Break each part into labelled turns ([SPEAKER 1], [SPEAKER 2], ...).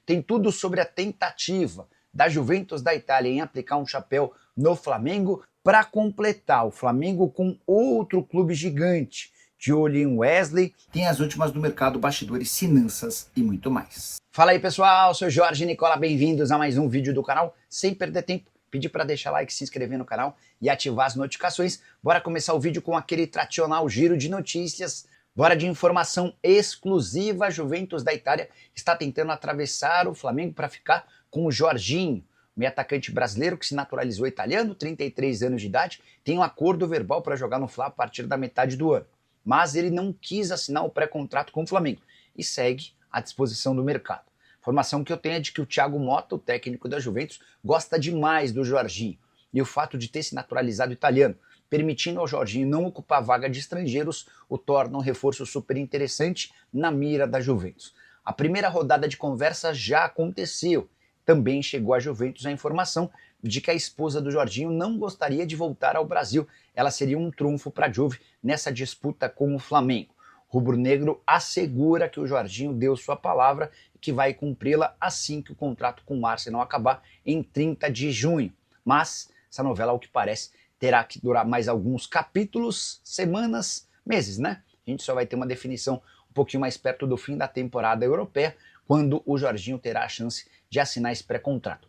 [SPEAKER 1] tem tudo sobre a tentativa da Juventus da Itália em aplicar um chapéu no Flamengo para completar o Flamengo com outro clube gigante, de olho em Wesley, tem as últimas do mercado, bastidores, finanças e muito mais. Fala aí pessoal, sou Jorge Nicola, bem-vindos a mais um vídeo do canal. Sem perder tempo, pedir para deixar like, se inscrever no canal e ativar as notificações. Bora começar o vídeo com aquele tradicional giro de notícias. Bora de informação exclusiva. A Juventus da Itália está tentando atravessar o Flamengo para ficar com o Jorginho, meio atacante brasileiro que se naturalizou italiano, 33 anos de idade, tem um acordo verbal para jogar no Fla a partir da metade do ano. Mas ele não quis assinar o pré-contrato com o Flamengo e segue à disposição do mercado. A informação que eu tenho é de que o Thiago Motta, o técnico da Juventus, gosta demais do Jorginho. E o fato de ter se naturalizado italiano, permitindo ao Jorginho não ocupar vaga de estrangeiros, o torna um reforço super interessante na mira da Juventus. A primeira rodada de conversa já aconteceu. Também chegou à Juventus a informação de que a esposa do Jorginho não gostaria de voltar ao Brasil. Ela seria um trunfo para a Juve nessa disputa com o Flamengo. O rubro-negro assegura que o Jorginho deu sua palavra e que vai cumpri-la assim que o contrato com o Arsenal acabar em 30 de junho. Mas essa novela, ao que parece, terá que durar mais alguns capítulos, semanas, meses, né? A gente só vai ter uma definição um pouquinho mais perto do fim da temporada europeia, quando o Jorginho terá a chance de assinar esse pré-contrato,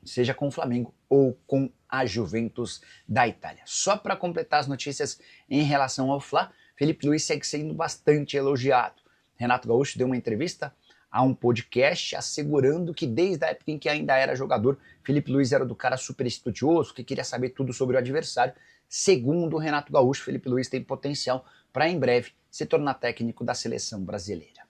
[SPEAKER 1] seja com o Flamengo ou com a Juventus da Itália. Só para completar as notícias em relação ao Fla, Felipe Luiz segue sendo bastante elogiado. Renato Gaúcho deu uma entrevista a um podcast assegurando que desde a época em que ainda era jogador, Felipe Luiz era do cara super estudioso, que queria saber tudo sobre o adversário. Segundo o Renato Gaúcho, Felipe Luiz tem potencial para em breve se tornar técnico da seleção brasileira.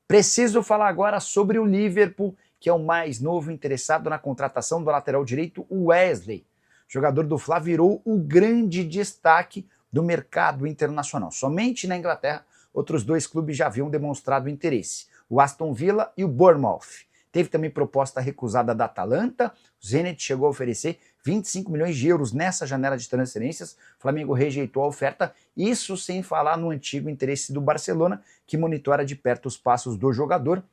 [SPEAKER 1] Preciso falar agora sobre o Liverpool, que é o mais novo interessado na contratação do lateral direito, o Wesley. O jogador do Fla virou o grande destaque do mercado internacional. Somente na Inglaterra, outros dois clubes já haviam demonstrado interesse, o Aston Villa e o Bournemouth. Teve também proposta recusada da Atalanta, o Zenit chegou a oferecer 25 milhões de euros nessa janela de transferências, o Flamengo rejeitou a oferta, isso sem falar no antigo interesse do Barcelona, que monitora de perto os passos do jogador.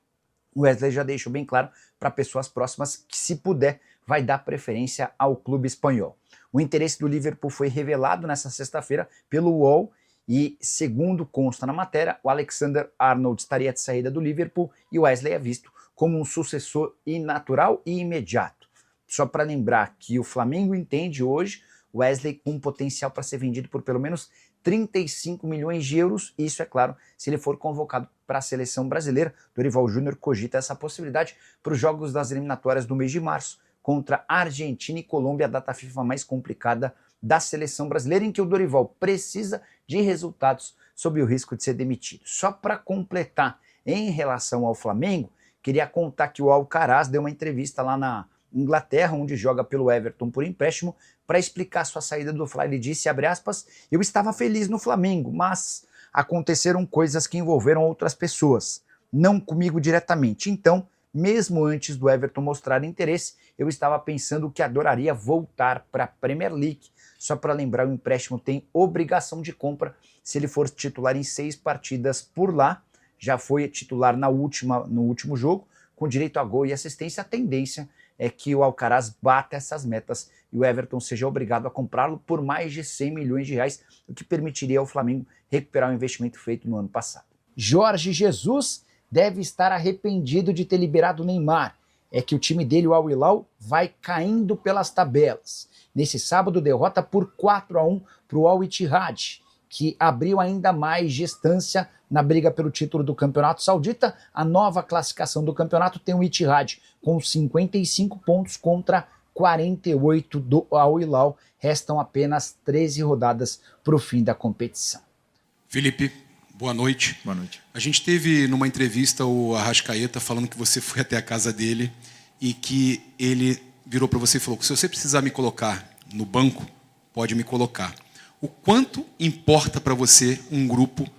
[SPEAKER 1] O Wesley já deixou bem claro para pessoas próximas que, se puder, vai dar preferência ao clube espanhol. O interesse do Liverpool foi revelado nessa sexta-feira pelo UOL e, segundo consta na matéria, o Alexander-Arnold estaria de saída do Liverpool e o Wesley é visto como um sucessor natural e imediato. Só para lembrar que o Flamengo entende hoje o Wesley com potencial para ser vendido por pelo menos 35 milhões de euros, isso é claro, se ele for convocado para a seleção brasileira. Dorival Júnior cogita essa possibilidade para os jogos das eliminatórias do mês de março, contra Argentina e Colômbia, a data FIFA mais complicada da seleção brasileira, em que o Dorival precisa de resultados sob o risco de ser demitido. Só para completar, em relação ao Flamengo, queria contar que o Alcaraz deu uma entrevista lá na Inglaterra, onde joga pelo Everton por empréstimo, para explicar sua saída do Fla. Ele disse, abre aspas, eu estava feliz no Flamengo, mas aconteceram coisas que envolveram outras pessoas, não comigo diretamente. Então, mesmo antes do Everton mostrar interesse, eu estava pensando que adoraria voltar para a Premier League. Só para lembrar, o empréstimo tem obrigação de compra se ele for titular em 6 partidas por lá. Já foi titular no último jogo, com direito a gol e assistência. A tendência é que o Alcaraz bata essas metas e o Everton seja obrigado a comprá-lo por mais de 100 milhões de reais, o que permitiria ao Flamengo recuperar o investimento feito no ano passado. Jorge Jesus deve estar arrependido de ter liberado o Neymar. É que o time dele, o Al Hilal, vai caindo pelas tabelas. Nesse sábado, derrota por 4-1 para o Al Ittihad, que abriu ainda mais distância na briga pelo título do Campeonato Saudita. A nova classificação do campeonato tem o Ittihad com 55 pontos contra 48 do Al Hilal. Restam apenas 13 rodadas para o fim da competição.
[SPEAKER 2] Felipe, boa noite.
[SPEAKER 3] Boa noite.
[SPEAKER 2] A gente teve numa entrevista o Arrascaeta falando que você foi até a casa dele e que ele virou para você e falou que se você precisar me colocar no banco, pode me colocar. O quanto importa para você um grupo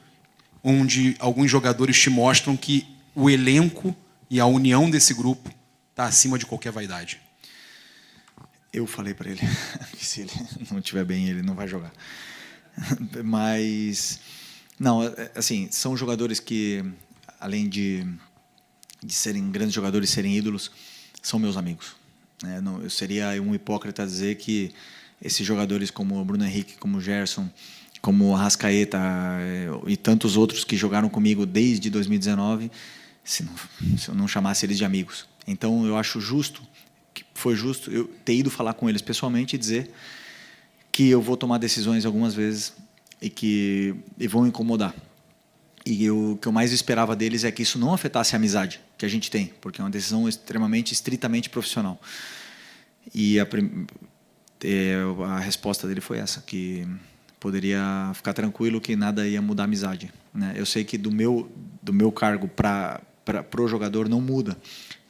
[SPEAKER 2] onde alguns jogadores te mostram que o elenco e a união desse grupo está acima de qualquer vaidade?
[SPEAKER 3] Eu falei para ele que se ele não estiver bem, ele não vai jogar. Mas, não, assim, são jogadores que, além de de serem grandes jogadores, serem ídolos, são meus amigos. Eu seria um hipócrita dizer que esses jogadores como o Bruno Henrique, como o Gerson, como o Arrascaeta e tantos outros que jogaram comigo desde 2019, se eu não chamasse eles de amigos. Então eu acho justo, que foi justo eu ter ido falar com eles pessoalmente e dizer que eu vou tomar decisões algumas vezes e vão incomodar. E o que eu mais esperava deles é que isso não afetasse a amizade que a gente tem, porque é uma decisão estritamente profissional. E a resposta dele foi essa, que poderia ficar tranquilo que nada ia mudar a amizade. Eu sei que do meu cargo para o jogador não muda,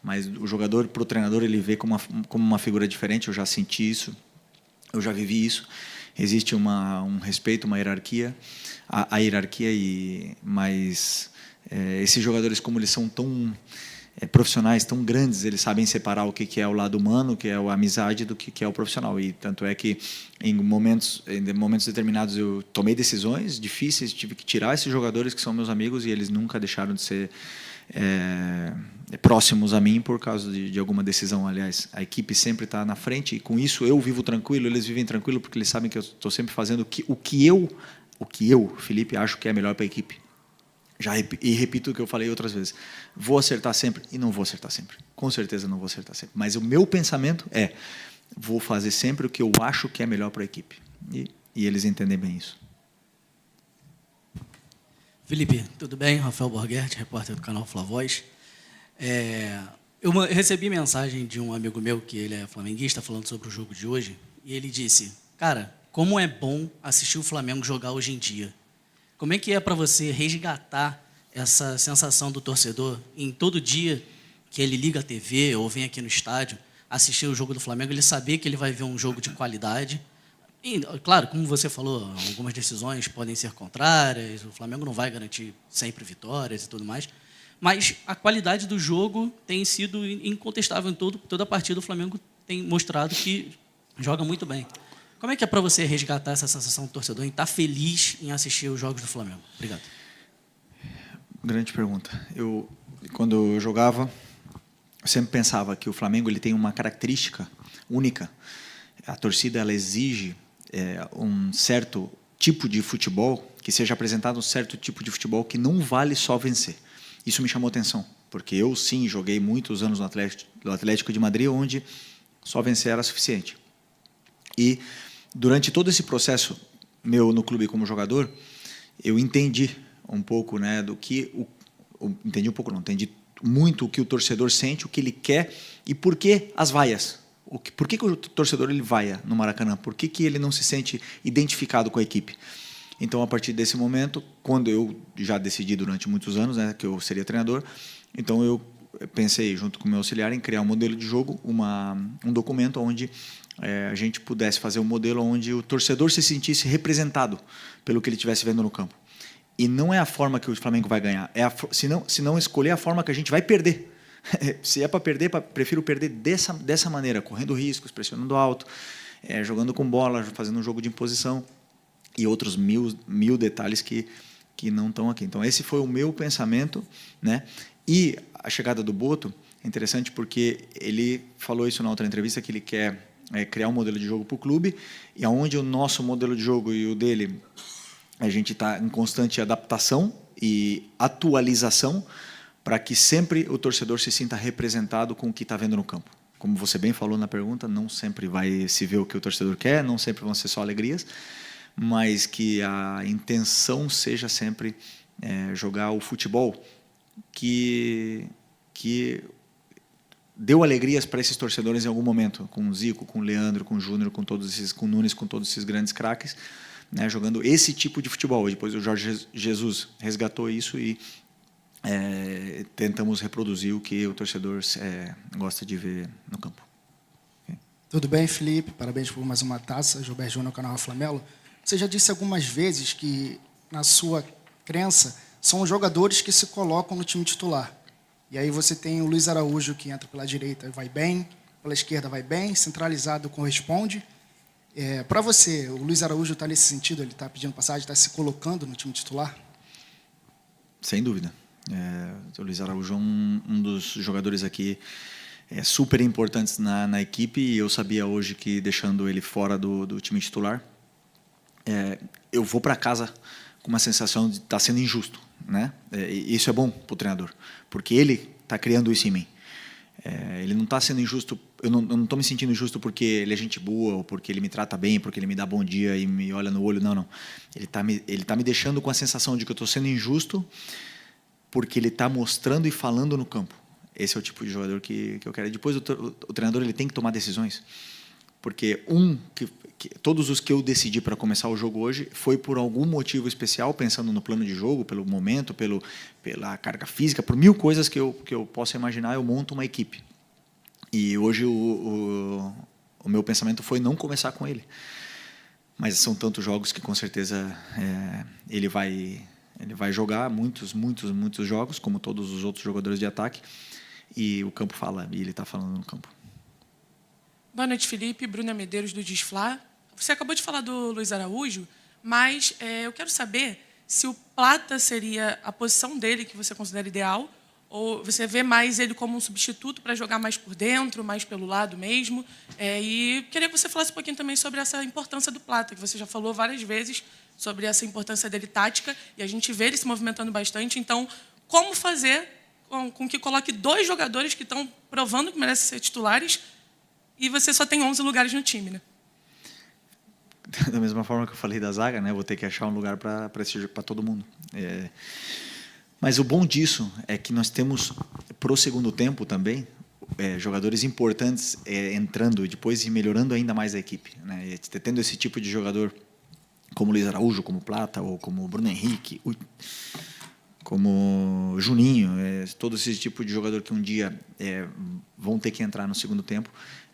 [SPEAKER 3] mas o jogador para o treinador ele vê como uma figura diferente. Eu já senti isso, eu já vivi isso. Existe um respeito, uma hierarquia, a hierarquia, mas esses jogadores, como eles são tão profissionais, tão grandes, eles sabem separar o que é o lado humano, o que é a amizade, do que é o profissional. E tanto é que em momentos determinados eu tomei decisões difíceis, tive que tirar esses jogadores que são meus amigos e eles nunca deixaram de ser próximos a mim por causa de alguma decisão. Aliás, a equipe sempre está na frente e com isso eu vivo tranquilo, eles vivem tranquilo porque eles sabem que eu estou sempre fazendo o que eu, Felipe, acho que é melhor para a equipe. E repito o que eu falei outras vezes. Vou acertar sempre e não vou acertar sempre. Com certeza não vou acertar sempre. Mas o meu pensamento vou fazer sempre o que eu acho que é melhor para a equipe. E eles entendem bem isso.
[SPEAKER 4] Felipe, tudo bem? Rafael Borghetti, repórter do canal Flavoz. Eu recebi mensagem de um amigo meu, que ele é flamenguista, falando sobre o jogo de hoje, e ele disse, cara, como é bom assistir o Flamengo jogar hoje em dia. Como é que é para você resgatar essa sensação do torcedor em todo dia que ele liga a TV ou vem aqui no estádio assistir o jogo do Flamengo, ele saber que ele vai ver um jogo de qualidade? E, claro, como você falou, algumas decisões podem ser contrárias, o Flamengo não vai garantir sempre vitórias e tudo mais, mas a qualidade do jogo tem sido incontestável em toda a partida. O Flamengo tem mostrado que joga muito bem. Como é que é para você resgatar essa sensação do torcedor em estar feliz em assistir os jogos do Flamengo? Obrigado.
[SPEAKER 3] Grande pergunta. Quando eu jogava, eu sempre pensava que o Flamengo ele tem uma característica única. A torcida ela exige um certo tipo de futebol, que seja apresentado um certo tipo de futebol que não vale só vencer. Isso me chamou atenção, porque eu, sim, joguei muitos anos no Atlético de Madrid, onde só vencer era suficiente. E durante todo esse processo meu no clube como jogador, eu entendi um pouco, entendi muito o que o torcedor sente, o que ele quer e por que as vaias. Por que o torcedor ele vaia no Maracanã? Por que ele não se sente identificado com a equipe? Então, a partir desse momento, quando eu já decidi durante muitos anos que eu seria treinador, então eu pensei, junto com o meu auxiliar, em criar um modelo de jogo, um documento onde a gente pudesse fazer um modelo onde o torcedor se sentisse representado pelo que ele estivesse vendo no campo. E não é a forma que o Flamengo vai ganhar, se não escolher a forma que a gente vai perder. Se é para perder, prefiro perder dessa maneira, correndo riscos, pressionando alto, jogando com bola, fazendo um jogo de imposição e outros mil detalhes que não estão aqui. Então, esse foi o meu pensamento, E a chegada do Boto é interessante porque ele falou isso na outra entrevista, que ele quer criar um modelo de jogo para o clube, e onde o nosso modelo de jogo e o dele, a gente está em constante adaptação e atualização para que sempre o torcedor se sinta representado com o que está vendo no campo. Como você bem falou na pergunta, não sempre vai se ver o que o torcedor quer, não sempre vão ser só alegrias, mas que a intenção seja sempre jogar o futebol que deu alegrias para esses torcedores em algum momento, com o Zico, com o Leandro, com o Júnior, com o Nunes, com todos esses grandes craques, jogando esse tipo de futebol. Depois o Jorge Jesus resgatou isso e tentamos reproduzir o que o torcedor gosta de ver no campo. Okay.
[SPEAKER 5] Tudo bem, Felipe? Parabéns por mais uma taça. Gilberto Júnior, canal Flamelo. Você já disse algumas vezes que, na sua crença, são os jogadores que se colocam no time titular. E aí você tem o Luiz Araújo, que entra pela direita e vai bem, pela esquerda vai bem, centralizado corresponde. Para você, o Luiz Araújo está nesse sentido? Ele está pedindo passagem, está se colocando no time titular?
[SPEAKER 3] Sem dúvida. O Luiz Araújo é um dos jogadores aqui super importantes na equipe, e eu sabia hoje que, deixando ele fora do time titular, eu vou para casa com uma sensação de estar sendo injusto, né? E isso é bom para o treinador, porque ele está criando isso em mim. Ele não está sendo injusto, eu não estou me sentindo injusto porque ele é gente boa, ou porque ele me trata bem, porque ele me dá bom dia e me olha no olho, não. Ele tá me deixando com a sensação de que eu estou sendo injusto porque ele está mostrando e falando no campo. Esse é o tipo de jogador que eu quero. Depois o treinador ele tem que tomar decisões, porque todos os que eu decidi para começar o jogo hoje foi por algum motivo especial, pensando no plano de jogo, pelo momento, pela carga física, por 1000 coisas que eu possa imaginar, eu monto uma equipe. E hoje o meu pensamento foi não começar com ele. Mas são tantos jogos que com certeza ele vai jogar muitos jogos, como todos os outros jogadores de ataque, e o campo fala, e ele está falando no campo.
[SPEAKER 6] Boa noite, Felipe. Bruna Medeiros, do Disfla. Você acabou de falar do Luiz Araújo, mas eu quero saber se o Plata seria a posição dele que você considera ideal, ou você vê mais ele como um substituto para jogar mais por dentro, mais pelo lado mesmo. E queria que você falasse um pouquinho também sobre essa importância do Plata, que você já falou várias vezes sobre essa importância dele tática, e a gente vê ele se movimentando bastante. Então, como fazer com que coloque 2 jogadores que estão provando que merecem ser titulares e você só tem 11 lugares no time, né?
[SPEAKER 3] Da mesma forma que eu falei da zaga, né? Vou ter que achar um lugar para todo mundo. Mas o bom disso é que nós temos, para o segundo tempo também, jogadores importantes entrando e depois melhorando ainda mais a equipe, né? Tendo esse tipo de jogador como Luiz Araújo, como Plata, ou como Bruno Henrique, como Juninho, todo esse tipo de jogador que um dia vão ter que entrar no segundo tempo,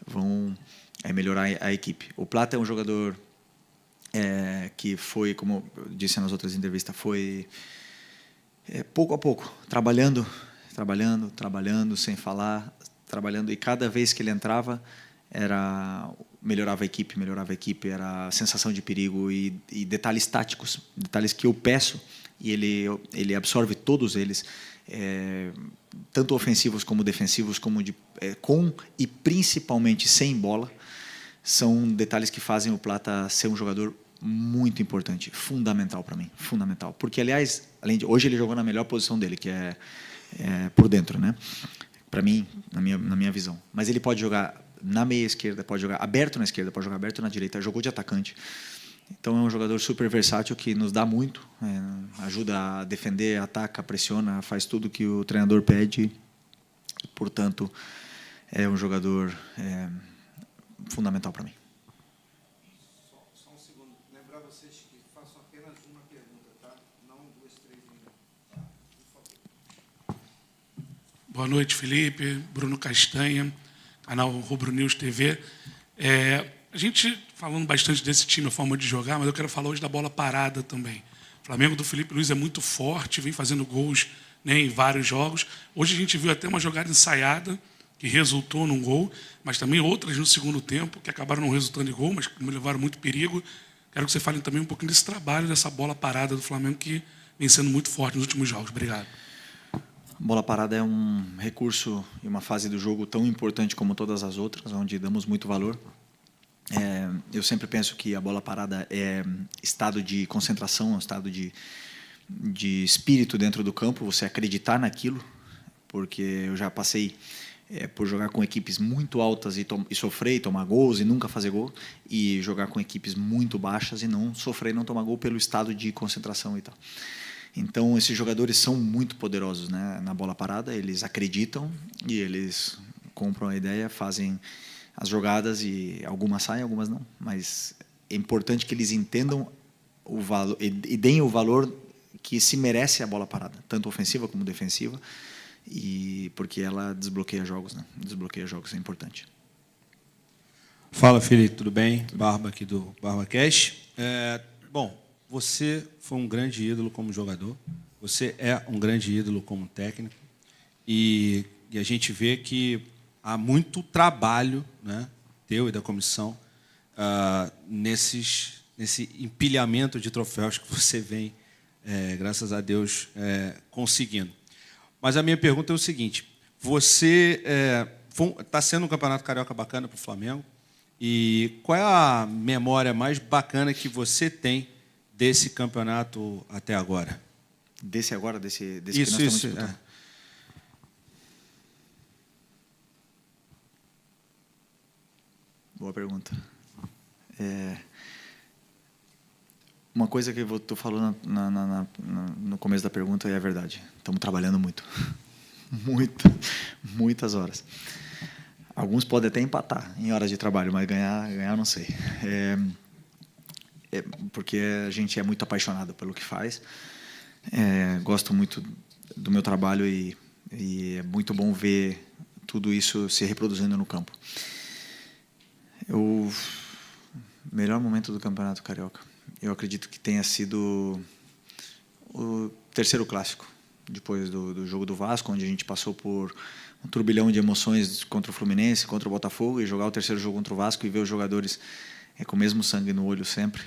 [SPEAKER 3] vão melhorar a equipe. O Plata é um jogador que foi, como eu disse nas outras entrevistas, foi pouco a pouco, trabalhando, sem falar, trabalhando, e cada vez que ele entrava, melhorava a equipe, era sensação de perigo e detalhes táticos, detalhes que eu peço, e ele absorve todos eles, tanto ofensivos como defensivos, com e principalmente sem bola. São detalhes que fazem o Plata ser um jogador muito importante, fundamental para mim, fundamental. Porque, aliás, hoje ele jogou na melhor posição dele, que é por dentro, né? Para mim, na minha visão. Mas ele pode jogar na meia esquerda, pode jogar aberto na esquerda, pode jogar aberto na direita, jogou de atacante. Então é um jogador super versátil que nos dá muito, ajuda a defender, ataca, pressiona, faz tudo que o treinador pede. E, portanto, é um jogador fundamental para mim.
[SPEAKER 7] Só um segundo. Lembrar vocês que faço apenas uma pergunta, tá? Não 2, 3 minutos. Tá? Por favor.
[SPEAKER 8] Boa noite, Felipe. Bruno Castanha, canal Rubro News TV. A gente falando bastante desse time, a forma de jogar, mas eu quero falar hoje da bola parada também. O Flamengo do Felipe Luiz é muito forte, vem fazendo gols, né, em vários jogos. Hoje a gente viu até uma jogada ensaiada, que resultou num gol, mas também outras no segundo tempo, que acabaram não resultando em gol, mas que me levaram muito perigo. Quero que você fale também um pouquinho desse trabalho, dessa bola parada do Flamengo, que vem sendo muito forte nos últimos jogos. Obrigado.
[SPEAKER 3] Bola parada é um recurso e uma fase do jogo tão importante como todas as outras, onde damos muito valor. Eu sempre penso que a bola parada é estado de concentração, é um estado de espírito dentro do campo, você acreditar naquilo, porque eu já passei por jogar com equipes muito altas e sofrer e tomar gols e nunca fazer gol, e jogar com equipes muito baixas e não sofrer e não tomar gol pelo estado de concentração e tal. Então, esses jogadores são muito poderosos, né? Na bola parada, eles acreditam e eles compram a ideia, fazem as jogadas, e algumas saem, algumas não. Mas é importante que eles entendam o valor e deem o valor que se merece a bola parada, tanto ofensiva como defensiva, e porque ela desbloqueia jogos, né? Desbloqueia jogos, é importante.
[SPEAKER 9] Fala, Felipe, tudo bem? Barba aqui do BarbaCast. Bom, você foi um grande ídolo como jogador, você é um grande ídolo como técnico, e a gente vê que há muito trabalho, né, teu e da comissão nesse empilhamento de troféus que você vem, graças a Deus, conseguindo. Mas a minha pergunta é o seguinte: você está sendo um campeonato carioca bacana para o Flamengo, e qual é a memória mais bacana que você tem desse campeonato até agora?
[SPEAKER 3] Desse agora, desse que nós
[SPEAKER 9] Isso,
[SPEAKER 3] estamos
[SPEAKER 9] isso.
[SPEAKER 3] disputando? Boa pergunta. Uma coisa que eu estou falando no começo da pergunta é a verdade. Estamos trabalhando muito. Muitas horas. Alguns podem até empatar em horas de trabalho, mas ganhar eu não sei. Porque a gente é muito apaixonado pelo que faz. Gosto muito do meu trabalho e é muito bom ver tudo isso se reproduzindo no campo. O melhor momento do Campeonato Carioca, eu acredito que tenha sido o terceiro clássico, depois do jogo do Vasco, onde a gente passou por um turbilhão de emoções contra o Fluminense, contra o Botafogo, e jogar o terceiro jogo contra o Vasco e ver os jogadores com o mesmo sangue no olho sempre,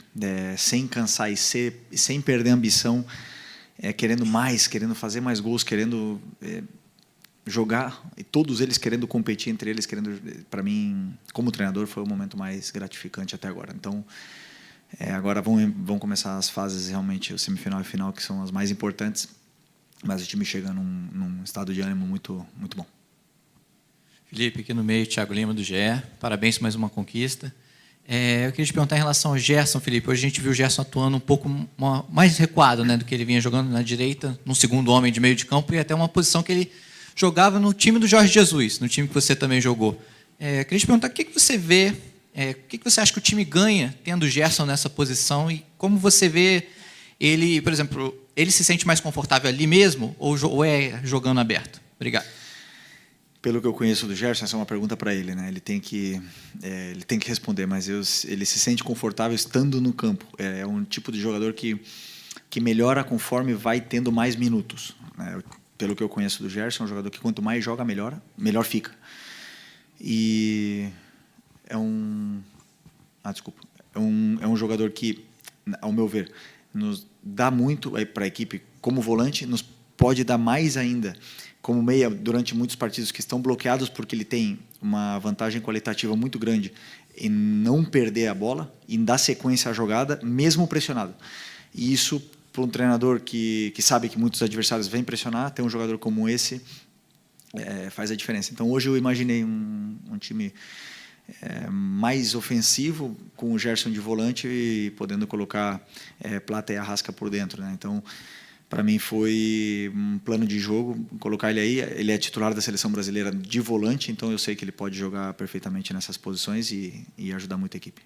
[SPEAKER 3] sem cansar e sem perder a ambição, querendo mais, querendo fazer mais gols, querendo jogar, e todos eles querendo competir entre eles, para mim, como treinador, foi o momento mais gratificante até agora. Então, agora vão começar as fases realmente, o semifinal e final, que são as mais importantes, mas o time chega num estado de ânimo muito, muito bom.
[SPEAKER 10] Felipe, aqui no meio, Thiago Lima, do GE. Parabéns por mais uma conquista. Eu queria te perguntar em relação ao Gerson, Felipe. Hoje a gente viu o Gerson atuando um pouco mais recuado, né, do que ele vinha jogando na direita, no segundo homem de meio de campo, e até uma posição que ele jogava no time do Jorge Jesus, no time que você também jogou. Queria te perguntar o que você vê, o que você acha que o time ganha tendo o Gerson nessa posição, e como você vê ele, por exemplo, ele se sente mais confortável ali mesmo ou é jogando aberto? Obrigado.
[SPEAKER 3] Pelo que eu conheço do Gerson, essa é uma pergunta para ele, né? Ele tem que responder, mas ele se sente confortável estando no campo. É um tipo de jogador que melhora conforme vai tendo mais minutos, né? Pelo que eu conheço do Gerson, é um jogador que quanto mais joga, melhor fica. E é um jogador que, ao meu ver, nos dá muito para a equipe como volante, nos pode dar mais ainda como meia durante muitos partidos que estão bloqueados, porque ele tem uma vantagem qualitativa muito grande em não perder a bola, em dar sequência à jogada, mesmo pressionado. E isso, para um treinador que sabe que muitos adversários vêm pressionar, ter um jogador como esse faz a diferença. Então, hoje eu imaginei um time mais ofensivo, com o Gerson de volante e podendo colocar Plata e Arrasca por dentro, né? Então, para mim foi um plano de jogo, colocar ele aí. Ele é titular da seleção brasileira de volante, então eu sei que ele pode jogar perfeitamente nessas posições e ajudar muito a equipe.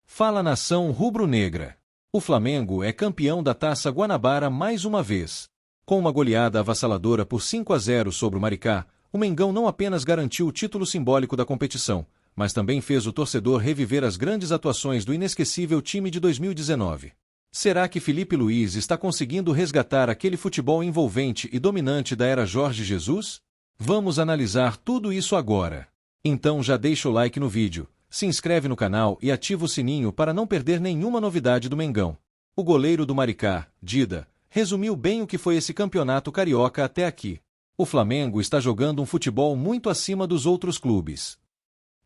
[SPEAKER 11] Fala, nação rubro-negra. O Flamengo é campeão da Taça Guanabara mais uma vez. Com uma goleada avassaladora por 5-0 sobre o Maricá, o Mengão não apenas garantiu o título simbólico da competição, mas também fez o torcedor reviver as grandes atuações do inesquecível time de 2019. Será que Felipe Luiz está conseguindo resgatar aquele futebol envolvente e dominante da era Jorge Jesus? Vamos analisar tudo isso agora. Então já deixa o like no vídeo, se inscreve no canal e ativa o sininho para não perder nenhuma novidade do Mengão. O goleiro do Maricá, Dida, resumiu bem o que foi esse campeonato carioca até aqui. O Flamengo está jogando um futebol muito acima dos outros clubes.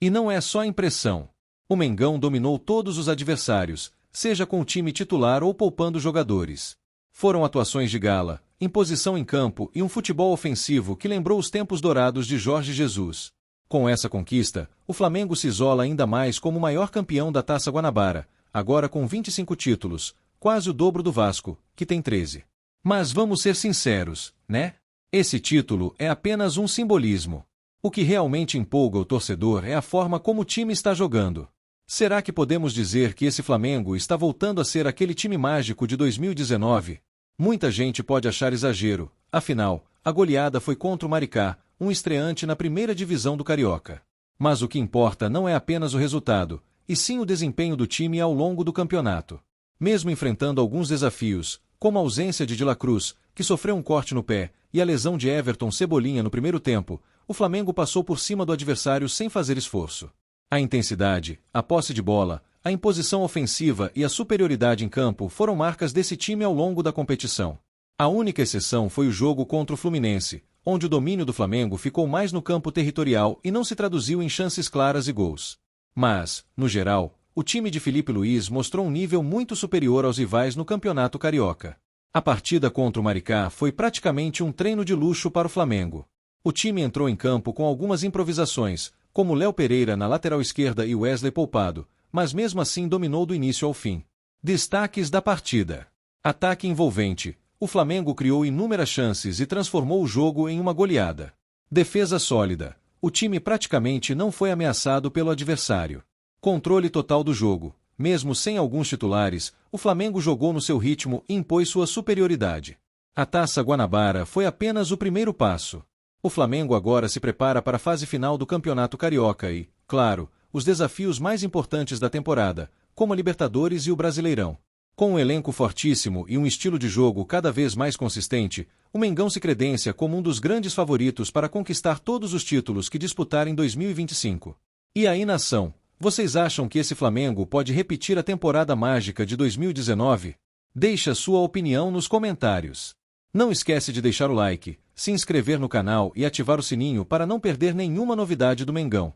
[SPEAKER 11] E não é só impressão. O Mengão dominou todos os adversários, seja com o time titular ou poupando jogadores. Foram atuações de gala, imposição em campo e um futebol ofensivo que lembrou os tempos dourados de Jorge Jesus. Com essa conquista, o Flamengo se isola ainda mais como o maior campeão da Taça Guanabara, agora com 25 títulos, quase o dobro do Vasco, que tem 13. Mas vamos ser sinceros, né? Esse título é apenas um simbolismo. O que realmente empolga o torcedor é a forma como o time está jogando. Será que podemos dizer que esse Flamengo está voltando a ser aquele time mágico de 2019? Muita gente pode achar exagero, afinal, a goleada foi contra o Maricá, um estreante na primeira divisão do Carioca. Mas o que importa não é apenas o resultado, e sim o desempenho do time ao longo do campeonato. Mesmo enfrentando alguns desafios, como a ausência de La Cruz, que sofreu um corte no pé, e a lesão de Everton Cebolinha no primeiro tempo, o Flamengo passou por cima do adversário sem fazer esforço. A intensidade, a posse de bola, a imposição ofensiva e a superioridade em campo foram marcas desse time ao longo da competição. A única exceção foi o jogo contra o Fluminense, onde o domínio do Flamengo ficou mais no campo territorial e não se traduziu em chances claras e gols. Mas, no geral, o time de Felipe Luiz mostrou um nível muito superior aos rivais no Campeonato Carioca. A partida contra o Maricá foi praticamente um treino de luxo para o Flamengo. O time entrou em campo com algumas improvisações, como Léo Pereira na lateral esquerda e Wesley poupado, mas mesmo assim dominou do início ao fim. Destaques da partida: ataque envolvente. O Flamengo criou inúmeras chances e transformou o jogo em uma goleada. Defesa sólida. O time praticamente não foi ameaçado pelo adversário. Controle total do jogo. Mesmo sem alguns titulares, o Flamengo jogou no seu ritmo e impôs sua superioridade. A Taça Guanabara foi apenas o primeiro passo. O Flamengo agora se prepara para a fase final do Campeonato Carioca e, claro, os desafios mais importantes da temporada, como a Libertadores e o Brasileirão. Com um elenco fortíssimo e um estilo de jogo cada vez mais consistente, o Mengão se credencia como um dos grandes favoritos para conquistar todos os títulos que disputar em 2025. E aí, nação, vocês acham que esse Flamengo pode repetir a temporada mágica de 2019? Deixe a sua opinião nos comentários. Não esquece de deixar o like, se inscrever no canal e ativar o sininho para não perder nenhuma novidade do Mengão.